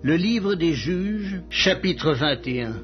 Le livre des Juges, chapitre 21.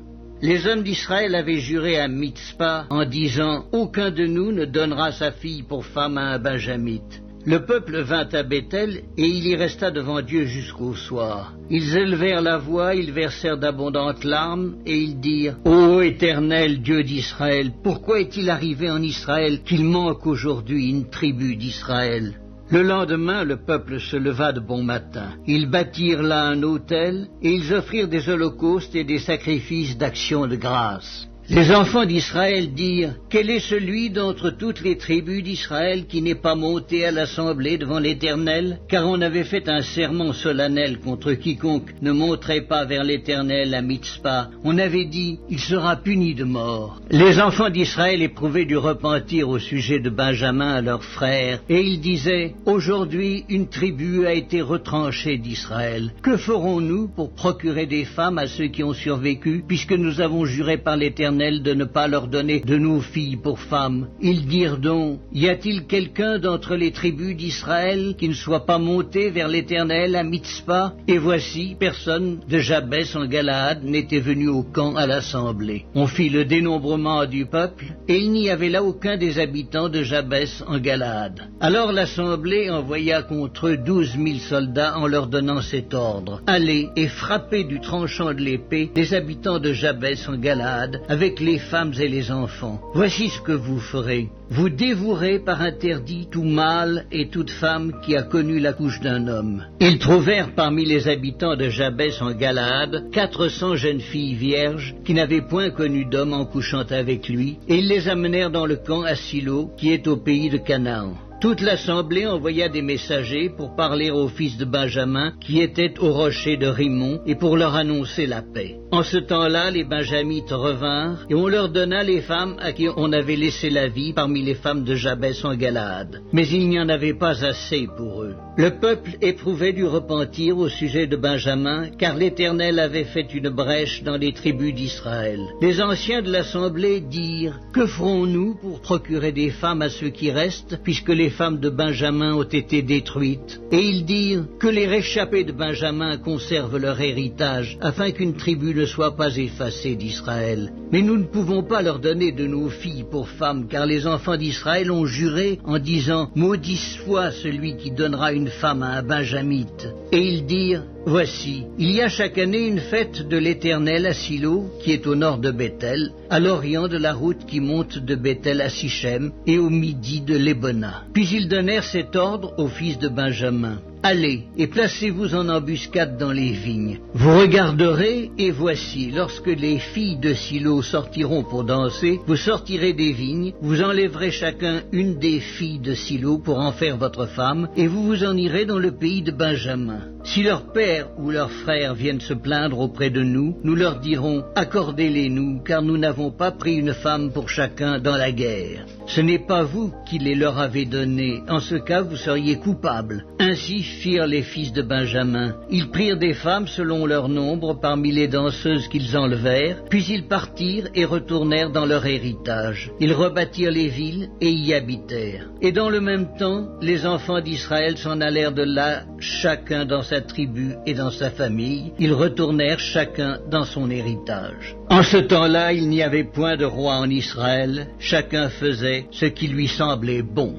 Les hommes d'Israël avaient juré à Mitzpa en disant « Aucun de nous ne donnera sa fille pour femme à un benjamite ». Le peuple vint à Béthel, et il y resta devant Dieu jusqu'au soir. Ils élevèrent la voix, ils versèrent d'abondantes larmes, et ils dirent « Ô Éternel, Dieu d'Israël, pourquoi est-il arrivé en Israël qu'il manque aujourd'hui une tribu d'Israël ?» Le lendemain, le peuple se leva de bon matin. Ils bâtirent là un autel, et ils offrirent des holocaustes et des sacrifices d'action de grâce. Les enfants d'Israël dirent « Quel est celui d'entre toutes les tribus d'Israël qui n'est pas monté à l'assemblée devant l'Éternel ?» Car on avait fait un serment solennel contre quiconque ne monterait pas vers l'Éternel à Mitzpa. On avait dit « Il sera puni de mort. » Les enfants d'Israël éprouvaient du repentir au sujet de Benjamin, leur frère, et ils disaient « Aujourd'hui, une tribu a été retranchée d'Israël. Que ferons-nous pour procurer des femmes à ceux qui ont survécu, puisque nous avons juré par l'Éternel de ne pas leur donner de nos filles pour femmes. » Ils dirent donc, « Y a-t-il quelqu'un d'entre les tribus d'Israël qui ne soit pas monté vers l'Éternel à Mitzpa ?» Et voici, personne de Jabès en Galaad n'était venu au camp à l'assemblée. On fit le dénombrement du peuple, et il n'y avait là aucun des habitants de Jabès en Galaad. Alors l'assemblée envoya contre eux 12 000 soldats en leur donnant cet ordre. « Allez et frappez du tranchant de l'épée les habitants de Jabès en Galaad, avec les femmes et les enfants. Voici ce que vous ferez. Vous dévouerez par interdit tout mâle et toute femme qui a connu la couche d'un homme. » Ils trouvèrent parmi les habitants de Jabès en Galaad 400 jeunes filles vierges qui n'avaient point connu d'homme en couchant avec lui, et ils les amenèrent dans le camp à Silo, qui est au pays de Canaan. Toute l'assemblée envoya des messagers pour parler aux fils de Benjamin qui étaient au rocher de Rimon et pour leur annoncer la paix. En ce temps-là, les Benjamites revinrent et on leur donna les femmes à qui on avait laissé la vie parmi les femmes de Jabès en Galaad. Mais il n'y en avait pas assez pour eux. Le peuple éprouvait du repentir au sujet de Benjamin, car l'Éternel avait fait une brèche dans les tribus d'Israël. Les anciens de l'assemblée dirent « Que ferons-nous pour procurer des femmes à ceux qui restent, puisque les femmes de Benjamin ont été détruites ?» Et ils dirent « Que les réchappés de Benjamin conservent leur héritage, afin qu'une tribu ne soit pas effacée d'Israël. Mais nous ne pouvons pas leur donner de nos filles pour femmes, car les enfants d'Israël ont juré en disant « Maudit soit celui qui donnera une femme à un benjamite. » Et ils dirent « Voici, il y a chaque année une fête de l'Éternel à Silo, qui est au nord de Béthel, à l'orient de la route qui monte de Béthel à Sichem, et au midi de Lébona. » Puis ils donnèrent cet ordre aux fils de Benjamin. « Allez, et placez-vous en embuscade dans les vignes. Vous regarderez, et voici, lorsque les filles de Silo sortiront pour danser, vous sortirez des vignes, vous enlèverez chacun une des filles de Silo pour en faire votre femme, et vous vous en irez dans le pays de Benjamin. Si leur père ou leurs frères viennent se plaindre auprès de nous, nous leur dirons « Accordez-les-nous, car nous n'avons pas pris une femme pour chacun dans la guerre. » Ce n'est pas vous qui les leur avez donnés, en ce cas vous seriez coupables. Ainsi firent les fils de Benjamin. Ils prirent des femmes selon leur nombre parmi les danseuses qu'ils enlevèrent, puis ils partirent et retournèrent dans leur héritage. Ils rebâtirent les villes et y habitèrent. Et dans le même temps, les enfants d'Israël s'en allèrent de là, chacun dans sa tribu et dans sa famille. Ils retournèrent chacun dans son héritage. En ce temps-là, il n'y avait point de roi en Israël, chacun faisait ce qui lui semblait bon.